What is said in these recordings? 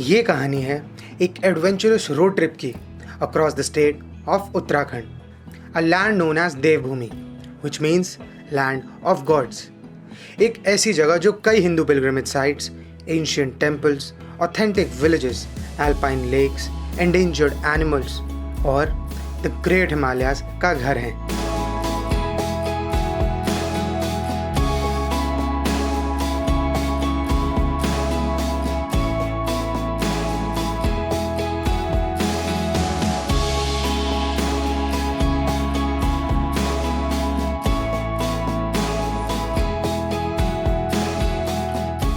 ये कहानी है एक एडवेंचरस रोड ट्रिप की across the state of Uttarakhand, a land known as Devbhoomi, which means land of gods. एक ऐसी जगह जो कई Hindu pilgrimage sites, ancient temples, authentic villages, alpine lakes, endangered animals और द ग्रेट हिमालयाज का घर है।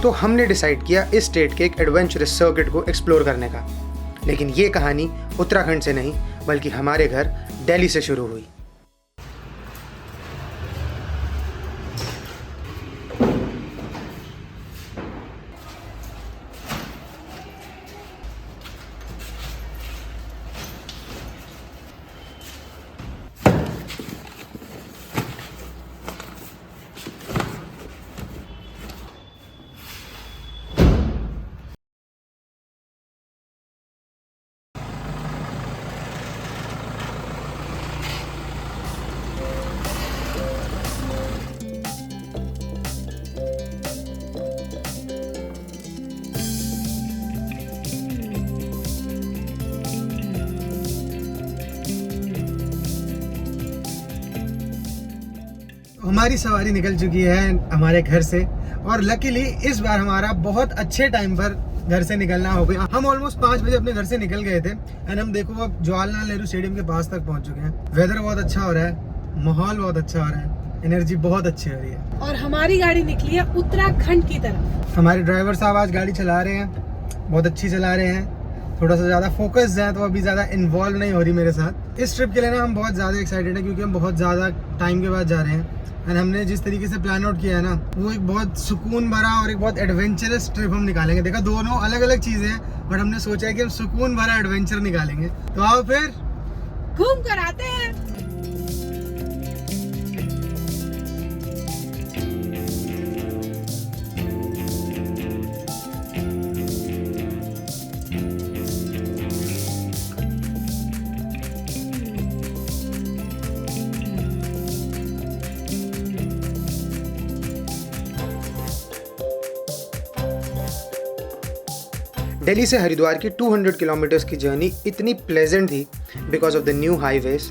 तो हमने डिसाइड किया इस स्टेट के एक एडवेंचरस सर्किट को एक्सप्लोर करने का। लेकिन ये कहानी उत्तराखंड से नहीं बल्कि हमारे घर दिल्ली से शुरू हुई। हमारी सवारी निकल चुकी है हमारे घर से और लकीली इस बार हमारा बहुत अच्छे टाइम पर घर से निकलना हो गया। हम ऑलमोस्ट 5 बजे अपने घर से निकल गए थे एंड हम देखो अब जवाहरलाल नेहरू स्टेडियम के पास तक पहुंच चुके हैं। वेदर बहुत अच्छा हो रहा है, माहौल बहुत अच्छा हो रहा है, एनर्जी बहुत अच्छी हो रही है। और हमारी गाड़ी निकली है उत्तराखंड की तरफ। हमारे ड्राइवर साहब आज गाड़ी चला रहे हैं, बहुत अच्छी चला रहे हैं, थोड़ा सा ज़्यादा फोकस्ड है तो अभी ज़्यादा इन्वॉल्व नहीं हो रही मेरे साथ। इस ट्रिप के लिए ना हम बहुत ज़्यादा एक्साइटेड हैं क्योंकि हम बहुत ज़्यादा टाइम के बाद जा रहे हैं एंड हमने जिस तरीके से प्लान आउट किया है ना वो एक बहुत सुकून भरा और एक बहुत एडवेंचरस ट्रिप हम निकालेंगे। देखा दोनों अलग अलग चीज़ें हैं बट हमने सोचा है कि हम सुकून भरा एडवेंचर निकालेंगे। तो आओ फिर घूम कर आते हैं। दिल्ली से हरिद्वार की 200 किलोमीटर्स की जर्नी इतनी प्लेजेंट थी because of the new highways.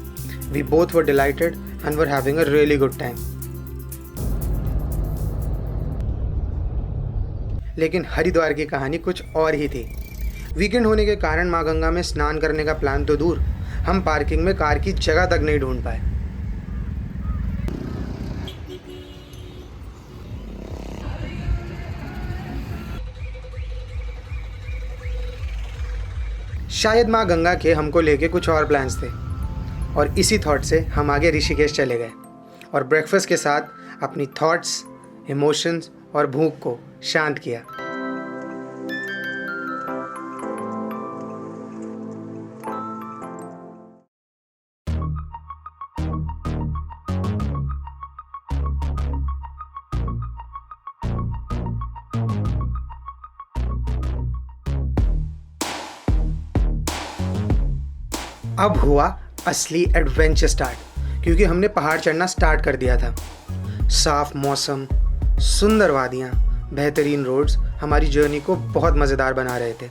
We both were delighted and were having a really good time. लेकिन हरिद्वार की कहानी कुछ और ही थी। वीकेंड होने के कारण माँ गंगा में स्नान करने का प्लान तो दूर, हम पार्किंग में कार की जगह तक नहीं ढूंढ पाए। शायद माँ गंगा के हमको लेके कुछ और प्लान्स थे और इसी थॉट से हम आगे ऋषिकेश चले गए और ब्रेकफास्ट के साथ अपनी थॉट्स, इमोशंस और भूख को शांत किया। अब हुआ असली एडवेंचर स्टार्ट क्योंकि हमने पहाड़ चढ़ना स्टार्ट कर दिया था। साफ मौसम, सुंदर वादियाँ, बेहतरीन रोड्स हमारी जर्नी को बहुत मज़ेदार बना रहे थे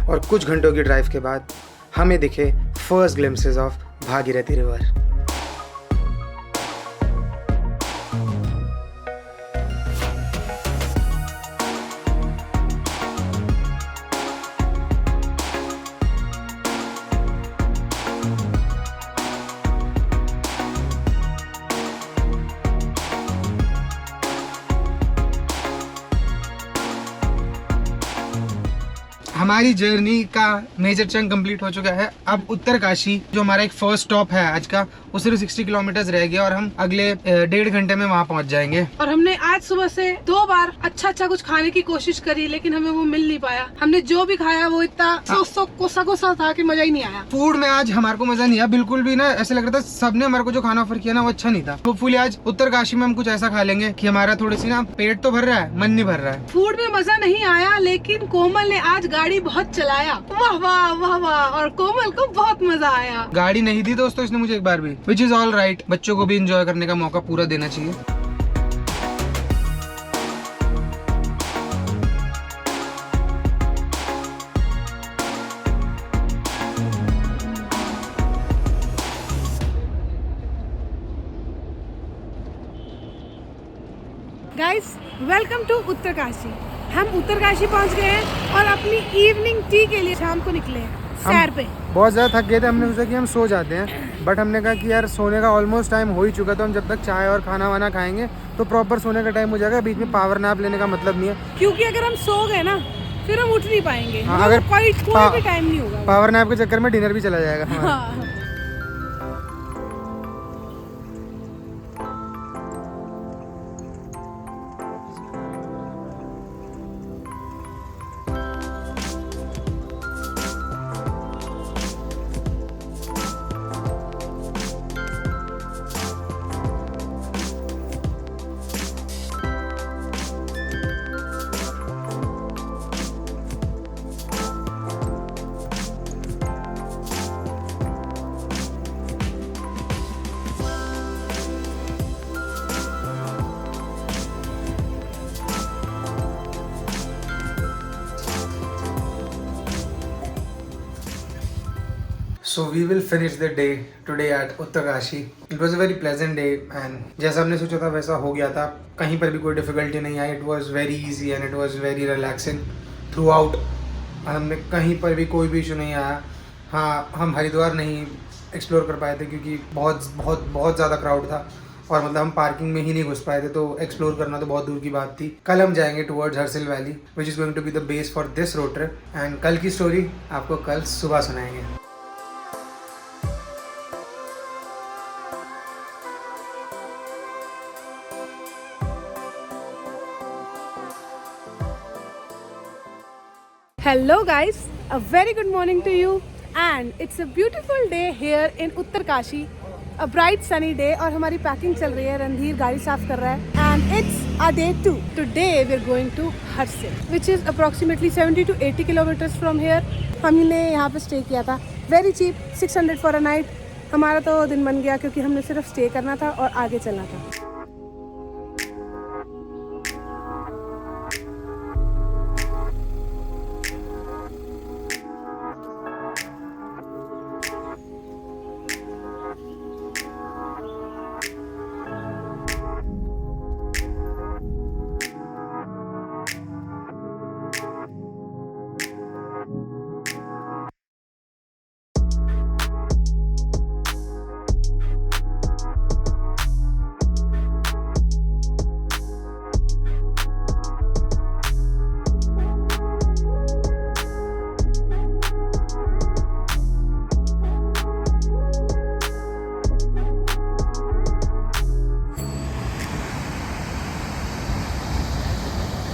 और कुछ घंटों की ड्राइव के बाद हमें दिखे first glimpses of Bhagirathi river. हमारी जर्नी का मेजर चंक कंप्लीट हो चुका है। अब उत्तरकाशी जो हमारा एक फर्स्ट स्टॉप है आज का, वो सिर्फ 60 किलोमीटर रह गया और हम अगले 1.5 घंटे में वहाँ पहुँच जाएंगे। और हमने आज सुबह से 2 बार अच्छा कुछ खाने की कोशिश करी, लेकिन हमें वो मिल नहीं पाया। हमने जो भी खाया वो इतना कोसा था कि मजा ही नहीं आया। फूड में आज हमारे को मजा नहीं आया बिल्कुल भी ना। ऐसे लग रहा था सबने हमारे को जो खाना ऑफर किया ना वो अच्छा नहीं था। होपफुली आज उत्तरकाशी में हम कुछ ऐसा खा लेंगे कि हमारा थोड़ी सी ना पेट तो भर रहा है, मन नहीं भर रहा है। फूड में मजा नहीं आया, लेकिन कोमल ने आज गाड़ी बहुत चलाया। वाह वाह वाह वाह। और कोमल को बहुत मजा आया। गाड़ी नहीं दी दोस्तों इसने मुझे एक बार भी, विच इज ऑल राइट। बच्चों को भी इंजॉय करने का मौका पूरा देना चाहिए। Guys welcome to Uttarkashi. हम उत्तरकाशी पहुंच गए हैं और अपनी इवनिंग टी के लिए शाम को निकले हैं सैर पे। बहुत ज़्यादा थक गए थे, हमने सोचा कि हम सो जाते हैं, बट हमने कहा कि यार सोने का ऑलमोस्ट टाइम हो ही चुका, तो हम जब तक चाय और खाना वाना खाएंगे तो प्रॉपर सोने का टाइम हो जाएगा। बीच में पावर नैप लेने का मतलब नहीं है, क्योंकि अगर हम सो गए ना फिर हम उठ नहीं पाएंगे। हाँ, अगर कोई भी टाइम नहीं होगा। पावर नैप के चक्कर में डिनर भी चला जाएगा हमारा। हाँ। So we will finish the day today at Uttarkashi. It was a very pleasant day and जैसा हमने सोचा था वैसा हो गया था। कहीं पर भी कोई डिफिकल्टी नहीं आई। It was very easy and it was very relaxing throughout. हमने कहीं पर भी कोई भी इशू नहीं आया। हाँ, हम हरिद्वार नहीं एक्सप्लोर कर पाए थे क्योंकि बहुत ज़्यादा क्राउड था और मतलब हम पार्किंग में ही नहीं घुस पाए थे, तो एक्सप्लोर करना तो बहुत दूर की बात थी। कल हम जाएंगे towards Harsil valley which is going to be the base for this road trip and कल की स्टोरी आपको कल सुबह सुनाएंगे। Hello guys, a very good morning to you and it's a beautiful day here in Uttarkashi, a bright sunny day और हमारी packing चल रही है। रणधीर गाड़ी साफ कर रहा है and it's our day 2. Today we're going to Harsil which is approximately 70 to 80 kilometers from here. हमने यहाँ पे स्टे किया था, very cheap, 600 for a night. हमारा तो दिन बन गया क्योंकि हमने सिर्फ स्टे करना था और आगे चलना था।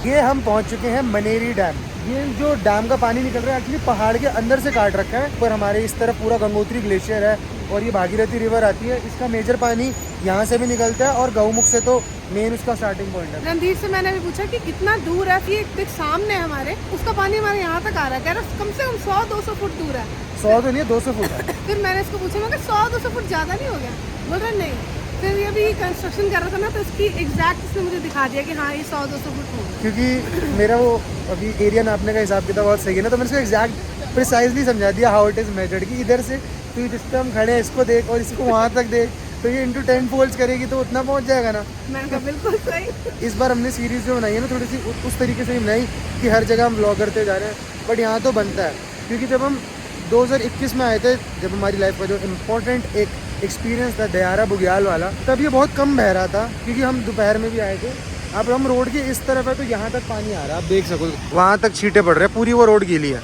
ये हम पहुंच चुके हैं मनेरी डैम। ये जो डैम का पानी निकल रहा है एक्चुअली पहाड़ के अंदर से काट रखा है, पर हमारे इस तरफ पूरा गंगोत्री ग्लेशियर है और ये भागीरथी रिवर आती है। इसका मेजर पानी यहाँ से भी निकलता है और गौमुख से तो मेन उसका स्टार्टिंग पॉइंट है। रणधीर से मैंने भी पूछा कि कितना दूर है, ये एक सामने है हमारे, उसका पानी हमारे यहाँ तक आ रहा है। कह रहा कम से कम 100-200 फुट दूर है। 100 तो नहीं, 200 फुट है। फिर मैंने इसको पूछा, मैं 100-200 फुट ज़्यादा नहीं हो गया? बोल रहा नहीं। फिर ये भी कंस्ट्रक्शन कर रहा था ना, तो इसकी एग्जैक्ट इसने मुझे दिखा दिया कि हाँ ये 100-200 फुट होगा। क्योंकि मेरा वो अभी एरिया नापने का हिसाब किताब बहुत सही है ना, तो मैंने इसको एग्जैक्ट प्रिसाइजली समझा दिया हाउ इट इज़ मेजर्ड कि इधर से तो जिस पे हम खड़े हैं इसको देख और इसको वहाँ तक देख, तो ये इंटू 10 फोल्ड्स करेगी तो उतना पहुँच जाएगा ना। मैंने कहा बिल्कुल सही। इस बार हमने सीरीज़ जो बनाई है ना थोड़ी सी उस तरीके से ही बनाई कि हर जगह हम व्लॉग करते जा रहे हैं, बट यहाँ तो बनता है। क्योंकि जब हम 2021 में आए थे, जब हमारी लाइफ का जो इम्पोर्टेंट एक एक्सपीरियंस था दयारा बुग्याल वाला, तब ये बहुत कम बह रहा था क्योंकि हम दोपहर में भी आए थे। अब हम रोड के इस तरफ है तो यहाँ तक पानी आ रहा है, आप देख सको वहाँ तक छींटे पड़ रहे हैं, पूरी वो रोड गीली है।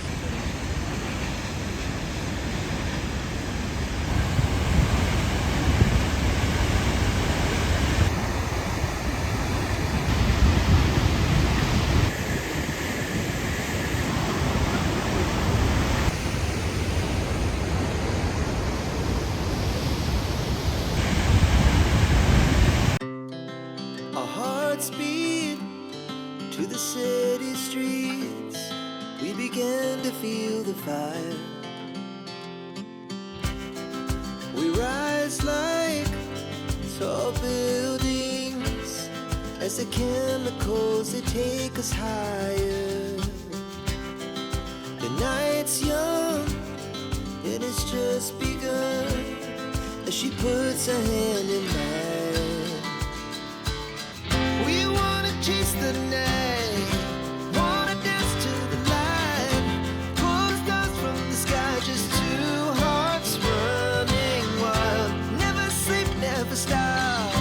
to the city streets, we began to feel the fire. We rise like tall buildings as the chemicals, they take us higher. The night's young and it's just begun as she puts her hand in mine. We wanna chase the night, wanna dance to the light, pull the stars from the sky, just two hearts running wild. Never sleep, never stop,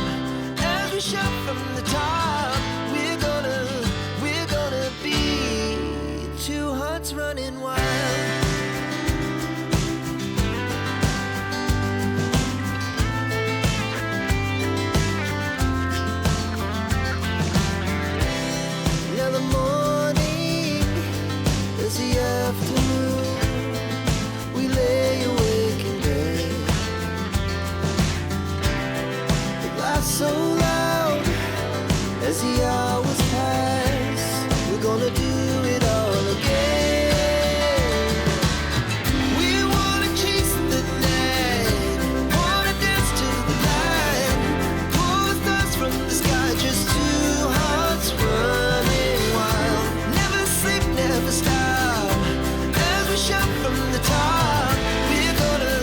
as we shout from the top. We're gonna be two hearts running wild. Now the morning is the afternoon. We lay awake in bed. The laugh so loud as the hours pass. We're gonna do it all again. We wanna chase the night, wanna dance to the light, pull the stars from the sky, just two hearts running wild. Never sleep, never stop, as we shout from the top. We're gonna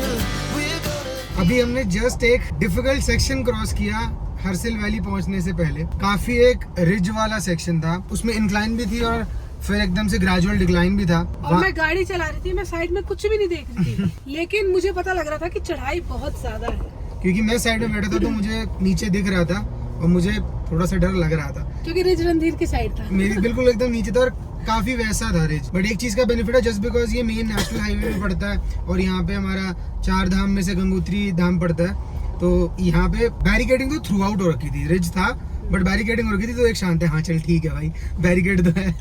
अभी हमने just एक difficult section cross किया Harsil valley पहुंचने से पहले। काफी एक ridge वाला सेक्शन था, उसमें इंक्लाइन भी थी और फिर एकदम से ग्रेजुअल डिक्लाइन भी था। और मैं गाड़ी चला रही थी, मैं साइड में कुछ भी नहीं देख रही थी लेकिन मुझे पता लग रहा था कि चढ़ाई बहुत ज्यादा है, क्योंकि मैं साइड में बैठा था तो मुझे नीचे दिख रहा था और मुझे थोड़ा सा डर लग रहा था, क्योंकि रिज रणधीर की साइड था। मेरी बिल्कुल एकदम नीचे था और काफी वैसा था रिज। बट एक चीज का बेनिफिट है, जस्ट बिकॉज ये मेन नेशनल हाईवे में पड़ता है और यहाँ पे हमारा 4 धाम में से गंगोत्री धाम पड़ता है, तो यहाँ पे बैरिकेडिंग तो थ्रू आउट हो रखी थी। रिज था बट बैरिकेडिंग हो रखी थी, तो एक शांत है, हाँ चल ठीक है भाई बैरिकेड तो है।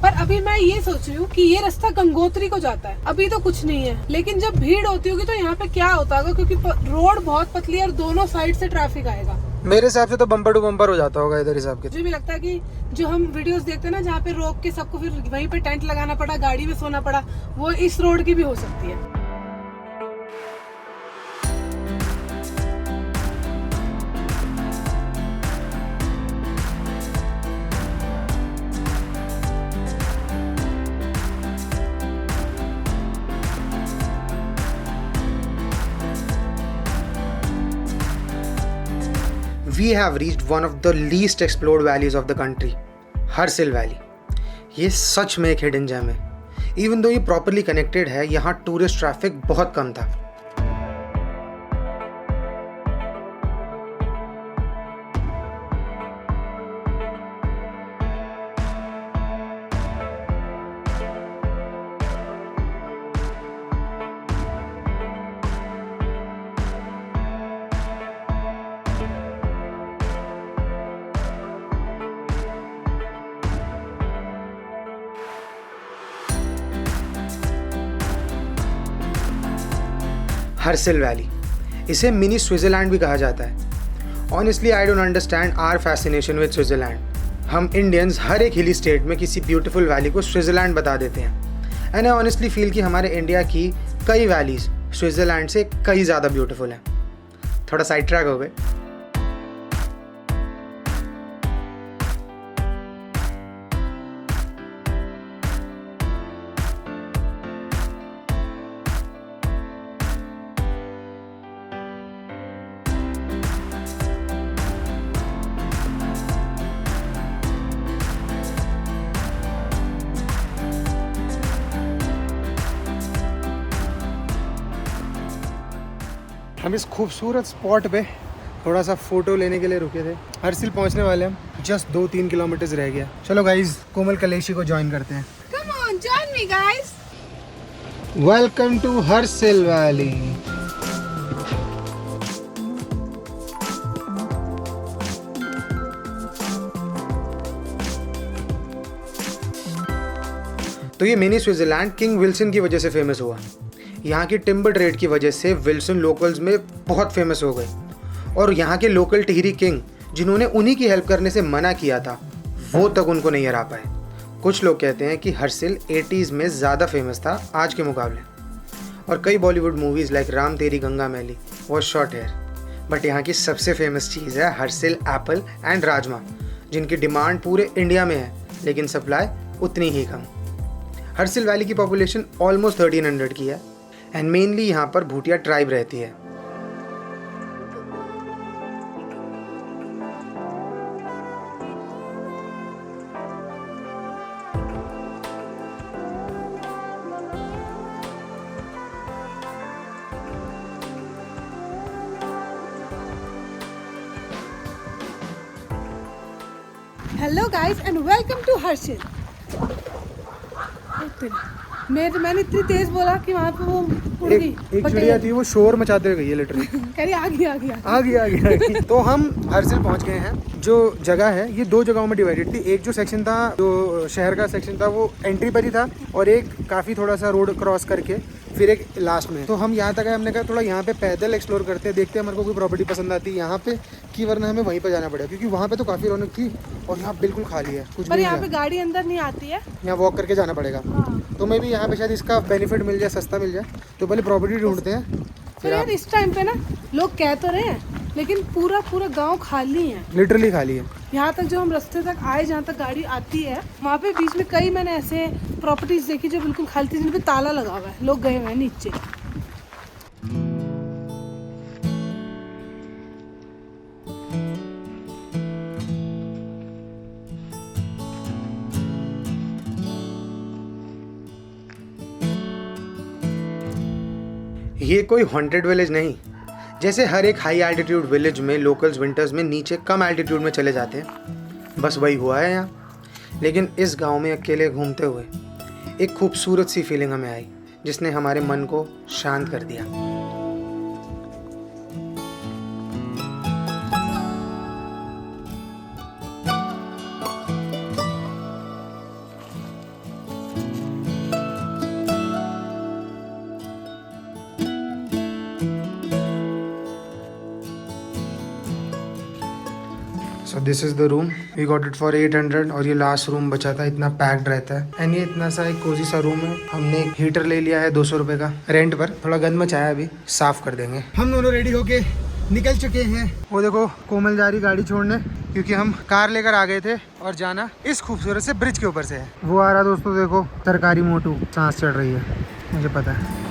पर अभी मैं ये सोच रही हूँ कि ये रास्ता गंगोत्री को जाता है, अभी तो कुछ नहीं है, लेकिन जब भीड़ होती होगी तो यहाँ पे क्या होता होगा, क्योंकि रोड बहुत पतली है और दोनों साइड से ट्रैफिक आएगा। मेरे हिसाब से तो बम्पर टू बम्पर हो जाता होगा इधर हिसाब के। मुझे भी लगता है कि जो हम वीडियोस देखते हैं ना, जहाँ पे रोक के सबको फिर वहीं पे टेंट लगाना पड़ा, गाड़ी में सोना पड़ा, वो इस रोड की भी हो सकती है। We have reached one of the least explored valleys of the country, Harsil valley. ये सच में एक हिडन जेम है। इवन दो ये प्रॉपरली कनेक्टेड है, यहाँ टूरिस्ट ट्रैफिक बहुत कम था। हर्सिल वैली, इसे मिनी स्विट्जरलैंड भी कहा जाता है। Honestly I don't understand our fascination with Switzerland. हम इंडियंस हर एक हिली स्टेट में किसी ब्यूटीफुल वैली को स्विट्जरलैंड बता देते हैं। एंड आई ऑनेस्टली फील कि हमारे इंडिया की कई वैलीज स्विट्जरलैंड से कई ज़्यादा ब्यूटीफुल हैं। थोड़ा साइड ट्रैक हो गए। हम इस खूबसूरत स्पॉट पे थोड़ा सा फोटो लेने के लिए रुके थे। हर्सिल पहुंचने वाले हम, जस्ट 2-3 किलोमीटर रह गया। चलो गाइज, कोमल कलेशी को ज्वाइन करते हैं। Come on, join me guys. Welcome to Harsil valley. तो ये मिनी स्विट्जरलैंड किंग विल्सन की वजह से फेमस हुआ। यहाँ की टिम्बर ट्रेड की वजह से विल्सन लोकल्स में बहुत फेमस हो गए और यहाँ के लोकल टिहरी किंग जिन्होंने उन्हीं की हेल्प करने से मना किया था वो तक उनको नहीं हरा पाए। कुछ लोग कहते हैं कि हर्षिल 80s में ज़्यादा फेमस था आज के मुकाबले, और कई बॉलीवुड मूवीज़ लाइक राम तेरी गंगा मैली वॉज शॉर्ट हेयर। बट यहाँ की सबसे फेमस चीज़ है हर्षिल एप्पल एंड राजमा, जिनकी डिमांड पूरे इंडिया में है लेकिन सप्लाई उतनी ही कम। हर्षिल वैली की पॉपुलेशन ऑलमोस्ट 1300 की है एंड मेनली यहाँ पर भूटिया ट्राइब रहती है। Hello guys and welcome to Harshil. मैंने इतनी तेज बोला कि वहाँ पे वो उड़ गई। एक चिड़िया थी वो शोर मचाते हुए गई है लिटरली। कह रही आ गई। आ गया। तो हम हर्षिल पहुंच गए हैं। जो जगह है ये 2 जगहों में डिवाइडेड थी। एक जो सेक्शन था, जो शहर का सेक्शन था, वो एंट्री पर ही था, और एक काफ़ी थोड़ा सा रोड क्रॉस करके फिर एक लास्ट में। तो हम यहाँ तक आए, हमने कहा थोड़ा यहाँ पे पैदल एक्सप्लोर करते हैं, देखते हैं हमारे को कोई प्रॉपर्टी पसंद आती है यहाँ पे कि वरना हमें वहीं पर जाना पड़ेगा, क्योंकि वहाँ पे तो काफ़ी रौनक थी और यहाँ बिल्कुल खाली है, कुछ पर भी यहाँ नहीं पे गाड़ी अंदर नहीं आती है, यहाँ वॉक करके जाना पड़ेगा। तो मैं भी यहाँ पे शायद इसका बेनिफिट मिल जाए, सस्ता मिल जाए, तो पहले प्रॉपर्टी ढूंढते हैं। फिर यार इस टाइम पे ना लोग कह तो रहे हैं लेकिन पूरा गांव खाली है, लिटरली खाली है। यहाँ तक जो हम रास्ते तक आए, जहाँ तक गाड़ी आती है, वहाँ पे बीच में कई मैंने ऐसे प्रॉपर्टीज देखी जो बिल्कुल खाली थी, जिन पे ताला लगा हुआ है, लोग गए हुए हैं नीचे। ये कोई हॉन्टेड विलेज नहीं, जैसे हर एक हाई एल्टीट्यूड विलेज में लोकल्स विंटर्स में नीचे कम एल्टीट्यूड में चले जाते हैं, बस वही हुआ है यहाँ। लेकिन इस गांव में अकेले घूमते हुए एक खूबसूरत सी फीलिंग हमें आई, जिसने हमारे मन को शांत कर दिया। So this is the room, we got it for 800, और ये लास्ट रूम बचा था, इतना पैक्ड रहता है। एंड ये इतना सा एक कोजी सा रूम है। हमने एक हीटर ले लिया है 200 रुपये का रेंट पर, थोड़ा गंद मचाया, अभी साफ कर देंगे। हम दोनों रेडी होके निकल चुके हैं। वो देखो कोमल जा रही गाड़ी छोड़ने, क्योंकि हम कार लेकर आ गए थे और जाना इस खूबसूरत से ब्रिज के ऊपर से है। वो आ रहा दोस्तों, देखो तरकारी मोटू, सांस चढ़ रही है, मुझे पता है।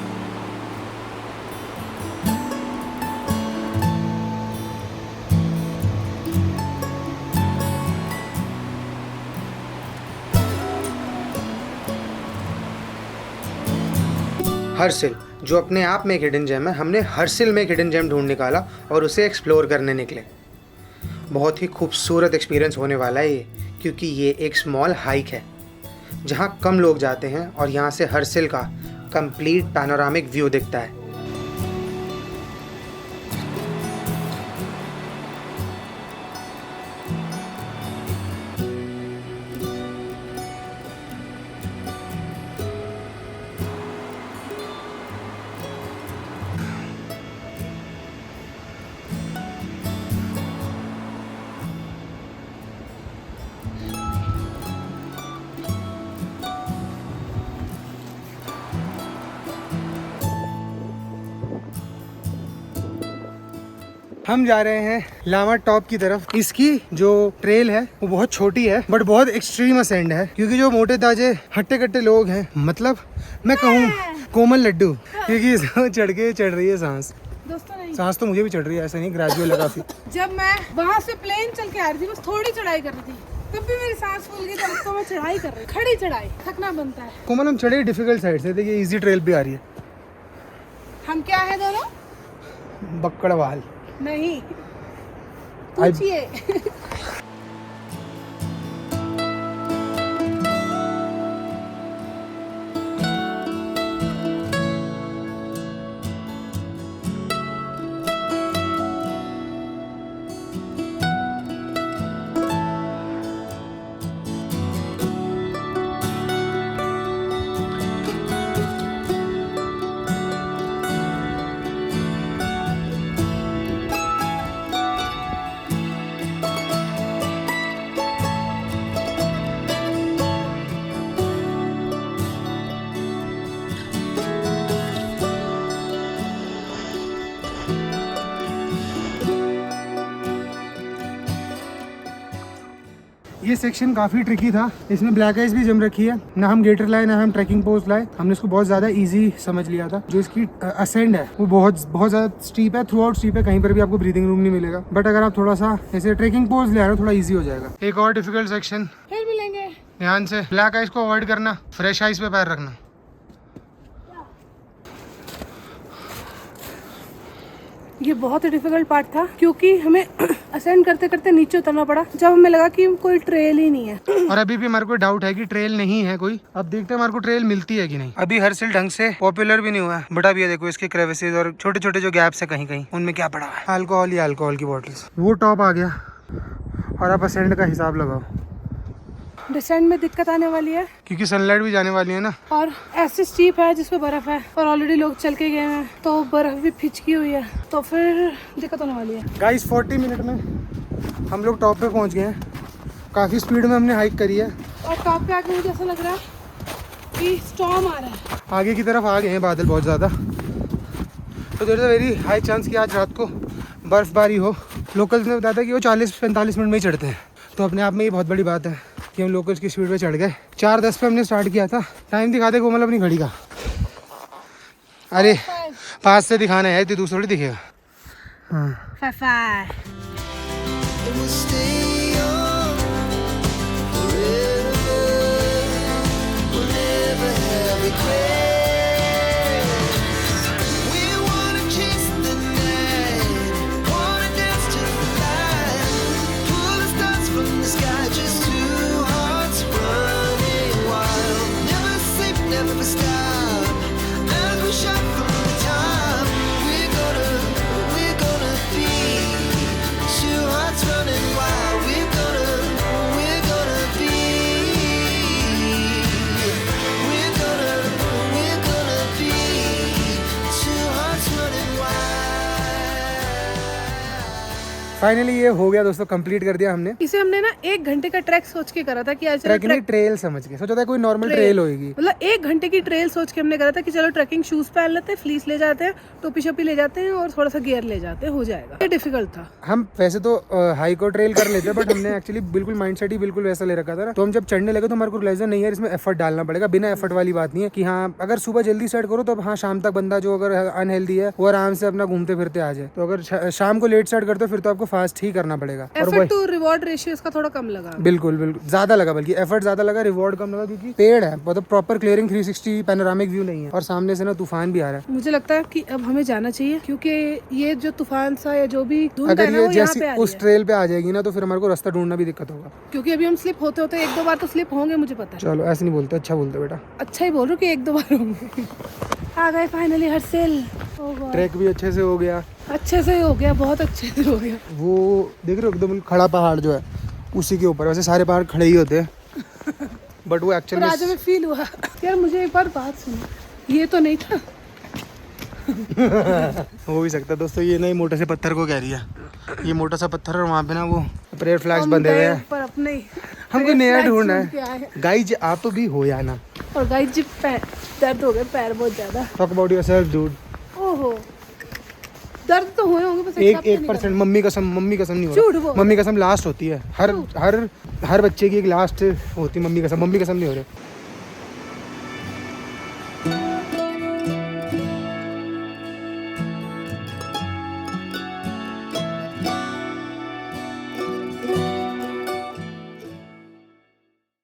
हर्षिल जो अपने आप में एक हिडन जेम है, हमने हर्षिल में एक हिडन जेम ढूंढ निकाला और उसे एक्सप्लोर करने निकले। बहुत ही खूबसूरत एक्सपीरियंस होने वाला है ये, क्योंकि ये एक स्मॉल हाइक है जहाँ कम लोग जाते हैं और यहाँ से हर्षिल का कंप्लीट पैनोरामिक व्यू दिखता है। हम जा रहे हैं लामा टॉप की तरफ। इसकी जो ट्रेल है वो बहुत छोटी है बट बहुत एक्सट्रीम असेंड है, क्योंकि जो मोटे ताजे हट्टे कट्टे लोग हैं, मतलब मैं कहूँ कोमल लड्डू, क्योंकि इसको चढ़ रही है सांस। दोस्तों नहीं, सांस तो मुझे भी चढ़ रही है, ऐसा नहीं, ग्रेजुअल है काफी। जब मैं वहाँ से प्लेन चल के आ रही थी, बस थोड़ी चढ़ाई कर रही थी, तब भी मेरी सांस फूल गई। तब तो मैं चढ़ाई कर रही, खड़ी चढ़ाई, थकना बनता है। कोमल हम चढ़े डिफिकल्ट साइड से, देखिए इजी ट्रेल भी आ रही है। हम क्या है दोनों? बक्कड़वाल नहीं, पूछिए। ये सेक्शन काफ़ी ट्रिकी था, इसमें ब्लैक आइस भी जम रखी है। ना हम गेटर लाए ना हम ट्रैकिंग पोस्ट लाए, हमने इसको बहुत ज़्यादा इजी समझ लिया था। जो इसकी असेंड है वो बहुत ज़्यादा स्टीप है, थ्रू आउट स्टीप है, कहीं पर भी आपको ब्रीदिंग रूम नहीं मिलेगा। बट अगर आप थोड़ा सा ऐसे ट्रैकिंग पोस्ट ले आ रहे हो थोड़ा ईजी हो जाएगा। एक और डिफिकल्ट सेक्शन, फिर मिलेंगे। ध्यान से, ब्लैक आइस को अवॉइड करना, फ्रेश आइस पे पैर रखना। ये बहुत ही डिफिकल्ट पार्ट था क्योंकि हमें असेंड करते करते नीचे उतरना पड़ा, जब हमें लगा कि कोई ट्रेल ही नहीं है। और अभी भी हमारे को डाउट है कि ट्रेल नहीं है कोई। अब देखते हैं हमारे को ट्रेल मिलती है कि नहीं। अभी हर्सिल ढंग से पॉपुलर भी नहीं हुआ है, बट अब ये देखो इसके क्रेविसेस और छोटे छोटे जो गैप्स है कहीं कहीं, उनमें क्या पड़ा है, अल्कोहल या अल्कोहल की बॉटल्स। वो टॉप आ गया और अब असेंड का हिसाब लगाओ। डिसेंड में दिक्कत आने वाली है क्योंकि सनलाइट भी जाने वाली है ना, और ऐसी स्टीप है जिसपे बर्फ है और ऑलरेडी लोग चल के गए हैं तो बर्फ भी फिचकी हुई है, तो फिर दिक्कत होने वाली है। गाइस 40 मिनट में हम लोग टॉप पे पहुंच गए हैं। काफ़ी स्पीड में हमने हाइक करी है और टॉप पे आके मुझे ऐसा लग रहा है कि स्टॉर्म आ रहा है। आगे की तरफ आ गए हैं बादल बहुत ज़्यादा, तो there is a very high chance कि आज रात को बर्फबारी हो। लोकल्स ने बताया था कि वो 40-45 मिनट में ही चढ़ते हैं, तो अपने आप में ये बहुत बड़ी बात है कि हम लोकल्स की स्पीड पे चढ़ गए। 4:10 पे हमने स्टार्ट किया था। टाइम दिखाते कोमल अपनी घड़ी का। अरे 5 से दिखाना है, तो दूसरा थोड़ी दिखेगा। हाँ 5-5 and we'll stay young forever. We'll never have regrets. We wanna chase the night, wanna dance to the light, pull the stars from the sky, just two hearts running wild. Never sleep, never stop, as we shot from the top. We're gonna be two hearts running wild. We're gonna be. We're gonna be two hearts running wild. Finally ये हो गया दोस्तों, complete कर दिया हमने। इसे हमने ना 1 घंटे का ट्रैक सोच के करा था कि आज ट्रैक नहीं, ट्रेल समझ के सोचा था कोई नॉर्मल ट्रेल होगी। मतलब 1 घंटे की ट्रेल सोच के हमने करा था कि चलो ट्रैकिंग शूज पहन लेते हैं, फ्लीस ले जाते हैं, टोपी शोपी ले जाते हैं और थोड़ा सा गियर ले जाते हैं, हो जाएगा। ये डिफिकल्ट था। हम वैसे तो हाइक और ट्रेल कर लेते हैं, बट हमने एक्चुअली बिल्कुल माइंडसेट ही बिल्कुल वैसा ले रखा था ना, तो हम जब चढ़ने लगे तो हमारे को रियलाइज नहीं है इसमें एफर्ट डालना पड़ेगा। बिना एफर्ट वाली बात नहीं है कि हाँ अगर सुबह जल्दी स्टार्ट करो तो हाँ शाम तक बंदा जो अगर अनहेल्दी है वो आराम से अपना घूमते फिरते आ जाए। तो अगर शाम को लेट स्टार्ट करते हो फिर तो आपको फास्ट ही करना पड़ेगा। एफर्ट टू रिवॉर्ड रेशियो इसका थोड़ा कम लगा। बिल्कुल बिल्कुल ज्यादा लगा, बल्कि एफर्ट ज्यादा लगा, रिवॉर्ड कम लगा, क्योंकि पेड़ है मतलब प्रॉपर क्लियरिंग 360 पैनोरामिक व्यू नहीं है और सामने से ना तूफान भी आ रहा है। मुझे लगता है कि अब हमें जाना चाहिए क्योंकि ये जो तूफान सा या जो भी धुंध है अगर ना ये वो यहाँ जैसी पे आ रही उस है। ट्रेल पे आ जाएगी ना तो फिर हमारे को रास्ता ढूंढना भी दिक्कत होगा, क्योंकि अभी हम स्लिप होते होते 1-2 बार तो स्लिप होंगे, मुझे पता है। चलो ऐसे नहीं बोलते, अच्छा बोलते बेटा। अच्छा ही बोल रहा हूँ कि 1-2 बार होंगे। आ गए फाइनली हर्सिल। ट्रैक भी अच्छे से हो गया, अच्छे से हो गया, बहुत अच्छे से हो गया। वो देख रहे हो एकदम खड़ा पहाड़ जो है उसी के ऊपर, वैसे सारे पहाड़ खड़े ही होते हैं बट वो और एक्चुअली आज हमें फील हुआ। यार मुझे एक बार बात सुनो, ये तो नहीं था। हो भी सकता है दोस्तों। ये नहीं मोटे से पत्थर को कह रही है, ये मोटा सा पत्थर और वहाँ पे ना वो प्रेयर फ्लैग्स बंधे हुए हैं। पर अपने ही हमको नया ढूंढना क्या है। है। गाइज आप भी हो या ना, और गाइस जी दर्द हो गए पैर बहुत ज्यादा। Talk about yourself dude. ओहो दर्द तो हुए होंगे बस 1% मम्मी कसम नहीं हो झूठ रहा। बोल। मम्मी कसम लास्ट होती है, हर बच्चे की एक लास्ट होती है। मम्मी कसम नहीं हो रही।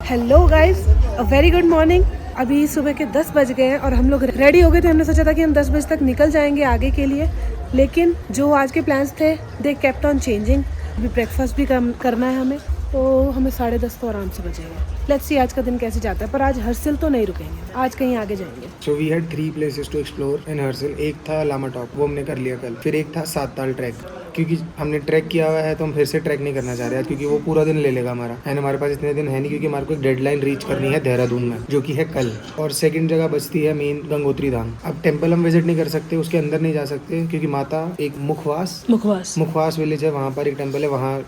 Hello guys, a very good morning. अभी सुबह के 10 बज गए हैं और हम लोग रेडी हो गए थे। हमने सोचा था कि हम 10 बजे तक निकल जाएंगे आगे के लिए, लेकिन जो आज के प्लान्स थे दे केप्ट ऑन चेंजिंग। अभी ब्रेकफास्ट भी करना है हमें, तो हमें 10:30 तो आराम से बचेंगे। लेट्स सी आज का दिन कैसे जाता है, पर आज हर्सिल तो नहीं रुकेंगे, आज कहीं आगे जाएंगे। So we had 3 places to explore in Harsil. एक था लामा टॉप, वो हमने कर लिया कल। फिर एक था 7 ताल ट्रैक, क्योंकि हमने ट्रैक किया हुआ है तो हम फिर से ट्रैक नहीं करना चाह रहे हैं, क्योंकि वो पूरा दिन ले लेगा हमारा, एंड हमारे पास इतने दिन है नहीं, क्योंकि हमारे को एक डेडलाइन रीच करनी है देहरादून में, जो कि है कल। और सेकंड जगह बचती है मेन गंगोत्री धाम। अब टेम्पल हम विजिट नहीं कर सकते, उसके अंदर नहीं जा सकते, क्योंकि माता एक मुखवास विलेज है, वहाँ पर एक टेम्पल है, वहाँ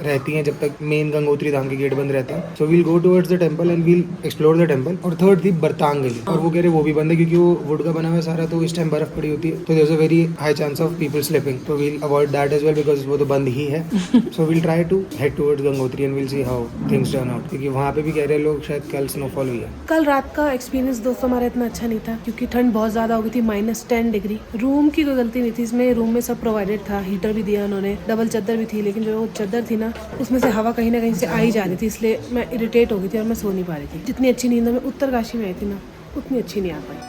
रहती हैं जब तक मेन गंगोत्री धाम के गेट बंद रहते हैं. So we'll go towards the temple and we'll explore the temple. और थर्ड थी बरतांग गली, और वो कह रहे वो भी बंद है क्योंकि वो वुड का बना हुआ है सारा, तो इस टाइम बर्फ पड़ी होती है, तो there is a very high chance of people slipping. तो we'll avoid that as well because वो तो बंद ही है. So we'll try to head towards Gangotri and we'll see how things turn out, क्योंकि वहाँ पे भी कह रहे लोग शायद कल स्नोफॉल हुई है. कल रात का एक्सपीरियंस दोस्तों हमारा इतना अच्छा नहीं था क्योंकि ठंड बहुत ज़्यादा हो गई थी, -10 डिग्री. रूम की कोई गलती नहीं थी इसमें, रूम में सब प्रोवाइडेड था, हीटर भी दिया उन्होंने, डबल चादर भी थी, लेकिन जो चादर थी ना उसमें से हवा कहीं ना कहीं से आ ही जा रही थी, इसलिए मैं इरिटेट हो गई थी और मैं सो नहीं पा रही थी. जितनी अच्छी नींद में उत्तरकाशी में आई थी ना उतनी अच्छी नहीं आ पाई.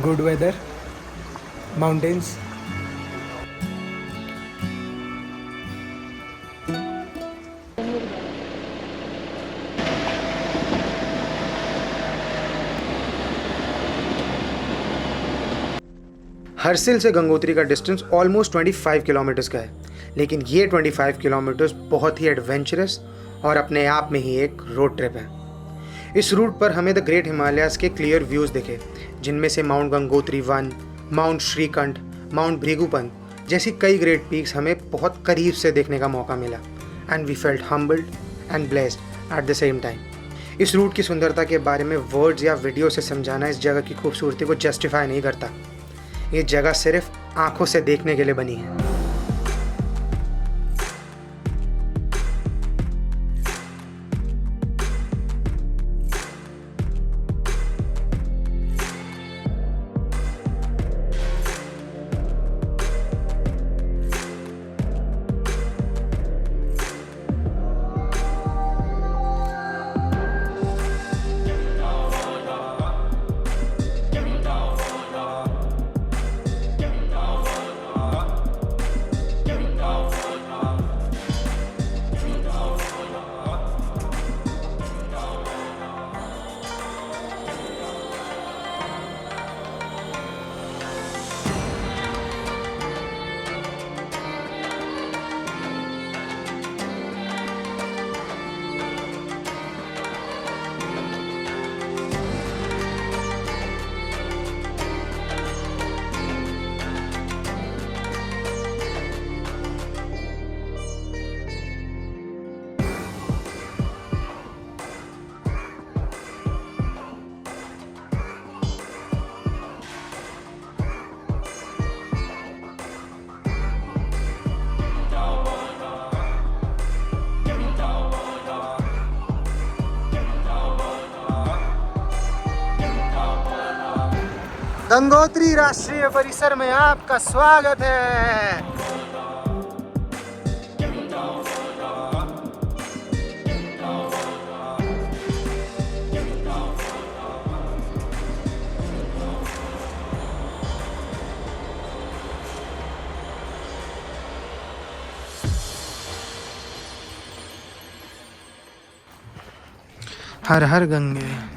Good weather, mountains. हरसिल से गंगोत्री का डिस्टेंस ऑलमोस्ट 25 किलोमीटर्स का है, लेकिन ये 25 किलोमीटर्स बहुत ही एडवेंचरस और अपने आप में ही एक रोड ट्रिप है. इस रूट पर हमें द ग्रेट हिमालयाज़ के क्लियर व्यूज़ दिखे, जिनमें से Mount Gangotri 1, Mount Shrikanth, Mount Bhrigupanth जैसी कई ग्रेट पीक्स हमें बहुत करीब से देखने का मौका मिला. And we felt humbled and blessed at the same time. इस रूट की सुंदरता के बारे में वर्ड्स या वीडियो से समझाना इस जगह की खूबसूरती को जस्टिफाई नहीं करता. ये जगह सिर्फ आंखों से देखने के लिए बनी है. गंगोत्री राष्ट्रीय परिसर में आपका स्वागत है. हर हर गंगे.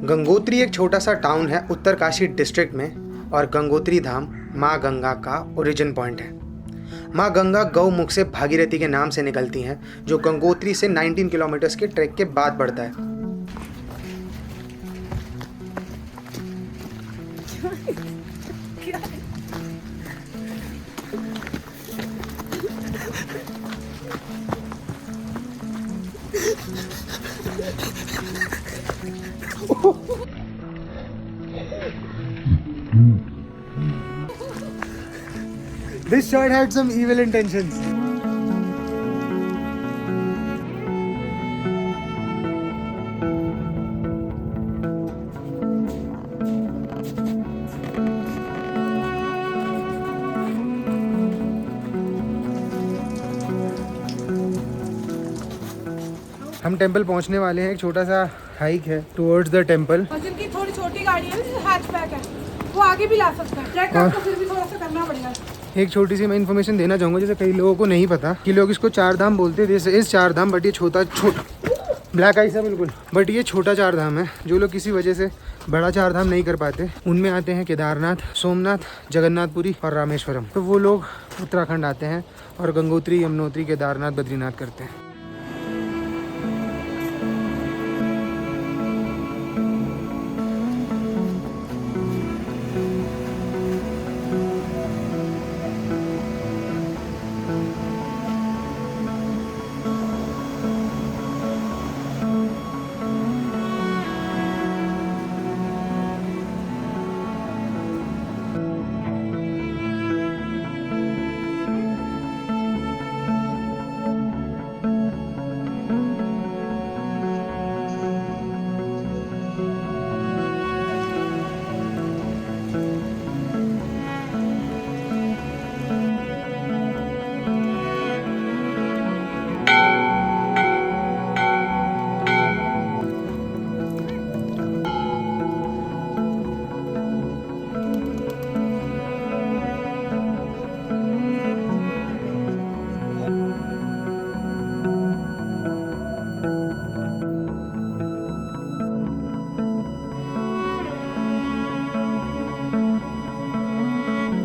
गंगोत्री एक छोटा सा टाउन है उत्तरकाशी डिस्ट्रिक्ट में, और गंगोत्री धाम माँ गंगा का ओरिजिन पॉइंट है. माँ गंगा गौमुख से भागीरथी के नाम से निकलती हैं, जो गंगोत्री से 19 किलोमीटर्स के ट्रैक के बाद बढ़ता है. This shot had some evil intentions. हम टेंपल पहुंचने वाले हैं. एक छोटा सा हाइक है टुवर्ड्स द टेंपल. और जिनकी थोड़ी छोटी गाड़ी है जैसे हैचबैक है वो आगे भी ला सकता है. ट्रैक आपको फिर भी थोड़ा सा करना पड़ेगा. एक छोटी सी मैं इन्फॉर्मेशन देना चाहूँगा, जैसे कई लोगों को नहीं पता कि लोग इसको चार धाम बोलते हैं. दिस इज चार धाम, बट ये छोटा ब्लैक आइस है बिल्कुल। बट ये छोटा चार धाम है। जो लोग किसी वजह से बड़ा चार धाम नहीं कर पाते, उनमें आते हैं केदारनाथ, सोमनाथ, जगन्नाथपुरी और रामेश्वरम। तो वो लोग उत्तराखंड आते हैं और गंगोत्री, यमुनोत्री, केदारनाथ, बद्रीनाथ करते हैं।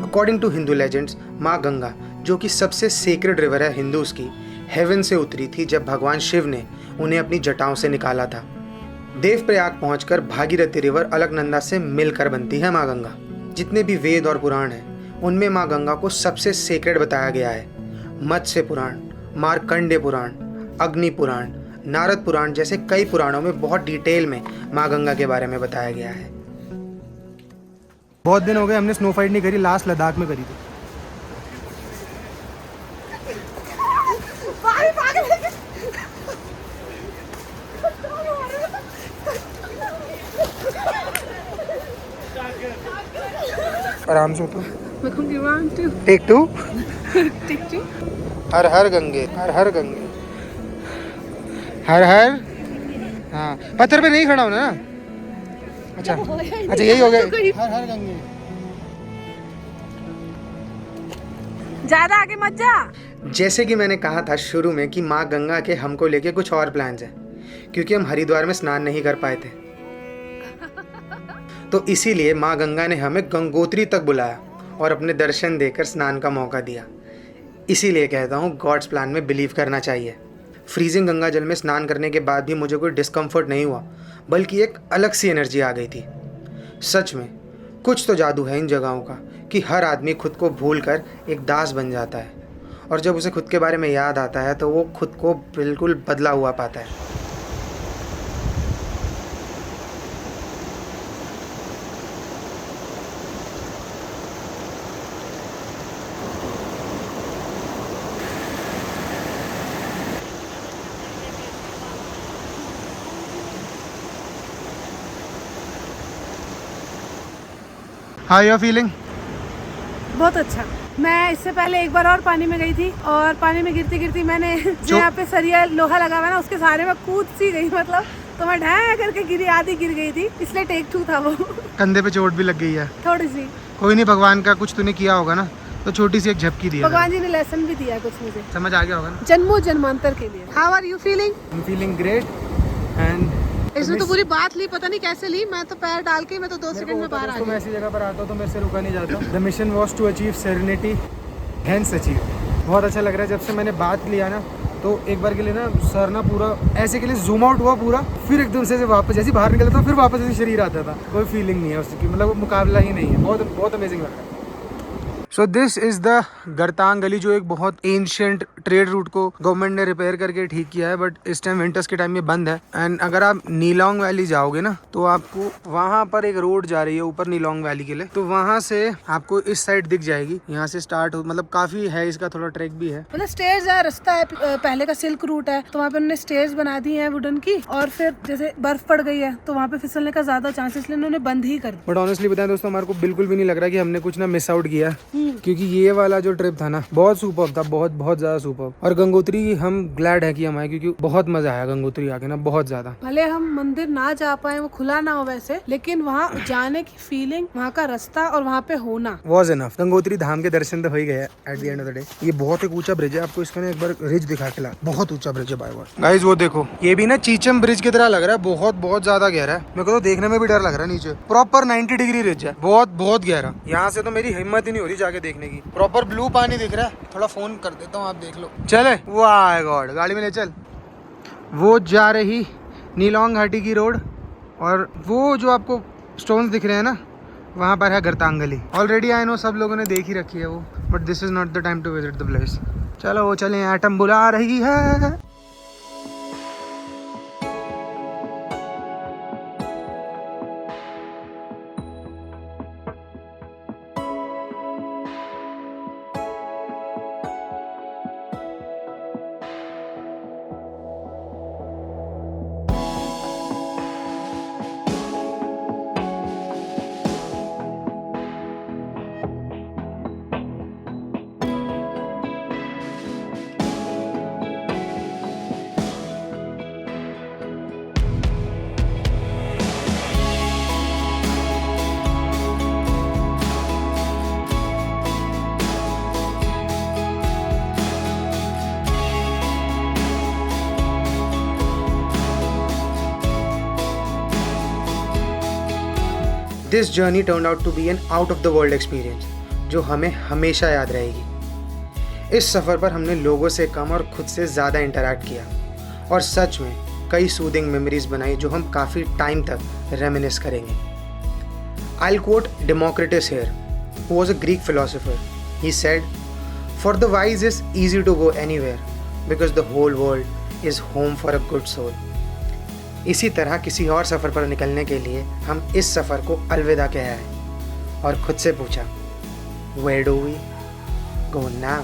अकॉर्डिंग टू हिंदू लेजेंड्स, माँ गंगा, जो कि सबसे सेक्रेड रिवर है हिंदूज की, हेवन से उतरी थी जब भगवान शिव ने उन्हें अपनी जटाओं से निकाला था। देवप्रयाग पहुंचकर भागीरथी रिवर अलकनंदा से मिलकर बनती है माँ गंगा। जितने भी वेद और पुराण हैं, उनमें माँ गंगा को सबसे सेक्रेड बताया गया है। मत्स्य पुराण, मार्कंडेय पुराण, अग्नि पुराण, नारद पुराण जैसे कई पुराणों में बहुत डिटेल में माँ गंगा के बारे में बताया गया है। बहुत दिन हो गए हमने स्नो फाइट नहीं करी, लास्ट लद्दाख में करी थी। आराम से उठो। Take two. हर हर गंगे, हर हर गंगे, हर हर। हाँ, पत्थर पे नहीं खड़ा होना ना। अच्छा यही हो गया। हर हर गंगे। ज्यादा आगे मत जा। जैसे कि मैंने कहा था शुरू में कि माँ गंगा के हमको लेके कुछ और प्लान्स हैं, क्योंकि हम हरिद्वार में स्नान नहीं कर पाए थे। तो इसीलिए माँ गंगा ने हमें गंगोत्री तक बुलाया और अपने दर्शन देकर स्नान का मौका दिया। इसीलिए कहता हूँ गॉड्स प्लान में बिलीव करना चाहिए। फ्रीजिंग गंगा जल में स्नान करने के बाद भी मुझे कोई डिस्कम्फर्ट नहीं हुआ, बल्कि एक अलग सी एनर्जी आ गई थी। सच में कुछ तो जादू है इन जगहों का कि हर आदमी खुद को भूल कर एक दास बन जाता है, और जब उसे खुद के बारे में याद आता है तो वो खुद को बिल्कुल बदला हुआ पाता है। How are you feeling? बहुत अच्छा। मैं इससे पहले एक बार और पानी में गई थी, और पानी में गिरती गिरती मैंने जो यहाँ पे सरिया लोहा लगा हुआ है ना, उसके सहारे में कूद सी गई, मतलब तो मैं ढै करके गिरी, आधी गिर गई थी, इसलिए टेक 2 था वो। कंधे पे चोट भी लग गई है थोड़ी सी। कोई नहीं, भगवान का कुछ तूने किया होगा ना, तो छोटी सी एक झपकी दी है। भगवान जी ने लेसन भी दिया कुछ, मुझे समझ आ गया होगा ना, जन्मों जन्मांतर के लिए। How are you feeling? I am feeling great. And इसने तो पूरी बात ली, पता नहीं कैसे ली। मैं तो पैर डाल के मैं तो 2 सेकंड में बाहर आ गई। मैं ऐसी जगह पर आता हूँ तो मेरे से रुका नहीं जाता। The mission was to achieve serenity, hence achieve. बहुत अच्छा लग रहा है। जब से मैंने बात लिया ना, तो एक बार के लिए ना सर ना पूरा ऐसे के लिए जूम आउट हुआ पूरा, फिर एकदम से वापस जैसे बाहर निकलता था, फिर वापस ऐसे शरीर आता था। कोई फीलिंग नहीं है उसकी, मतलब मुकाबला ही नहीं है। बहुत बहुत अमेजिंग लग रहा है। सो दिस इज़ द गरतांग गली, जो एक बहुत एंशियंट ट्रेड रूट को गवर्नमेंट ने रिपेयर करके ठीक किया है, बट इस टाइम विंटर्स के टाइम में बंद है। एंड अगर आप नीलोंग वैली जाओगे ना, तो आपको वहाँ पर एक रोड जा रही है ऊपर नीलोंग वैली के लिए, तो वहाँ से आपको इस साइड दिख जाएगी। यहाँ से स्टार्ट हो, मतलब काफी है इसका, थोड़ा ट्रैक भी है, मतलब स्टेज है, रास्ता है। पहले का सिल्क रूट है, तो वहाँ पे उन्होंने स्टेज बना दी है वुडन की, और फिर जैसे बर्फ पड़ गई है तो वहाँ पे फिसलने का ज्यादा चांस, इसलिए उन्होंने बंद ही कर दिया। बट ऑनेस्टली बताएं दोस्तों, हमारे को बिल्कुल भी नहीं लग रहा कि हमने कुछ ना मिस आउट किया। क्योंकि ये वाला जो ट्रिप था ना बहुत सुपर था, बहुत ज्यादा सुपर। और गंगोत्री हम ग्लैड है कि हम आए, क्योंकि बहुत मजा आया गंगोत्री आके ना, बहुत ज्यादा। भले हम मंदिर ना जा पाए, वो खुला ना हो वैसे, लेकिन वहाँ जाने की फीलिंग, वहाँ का रास्ता और वहाँ पे होना वॉज इनफ। गंगोत्री धाम के दर्शन तो हो ही गया at the end of the day. ये बहुत एक ऊंचा ब्रिज है, आपको इसका ना एक बार रिज दिखा के ला, बहुत ऊंचा ब्रिज है बाय गॉड। गाइस वो देखो, ये भी ना चीचम ब्रिज की तरह लग रहा है, बहुत ज्यादा गहरा है। मेरे को तो देखने में भी डर लग रहा है। नीचे प्रॉपर 90 डिग्री रिज है, बहुत गहरा। यहाँ से तो मेरी हिम्मत ही नहीं हो रही जाके देखने की। प्रॉपर ब्लू पानी दिख रहा है, थोड़ा फोन कर देता हूँ, आप देख लो। चले, वाह गॉड, गाड़ी में ले चल। वो जा रही नीलोंग घाटी की रोड, और वो जो आपको स्टोन्स दिख रहे हैं ना, वहाँ पर है गर्तांगली। ऑलरेडी आई नो सब लोगों ने देख ही रखी है वो, but this is not the time to visit the place. चलो वो चले, एटम बुला रही है। This journey turned out to be an out of the world experience जो हमें हमेशा याद रहेगी। इस सफ़र पर हमने लोगों से कम और खुद से ज़्यादा इंटरैक्ट किया, और सच में कई सूदिंग मेमोरीज बनाई जो हम काफ़ी टाइम तक रेमिनिस करेंगे। I'll quote Democritus here, who was a Greek philosopher. He said, "For the wise is easy to go anywhere because the whole world is home for a good soul." इसी तरह किसी और सफ़र पर निकलने के लिए हम इस सफ़र को अलविदा कह आए और खुद से पूछा, Where do we go now?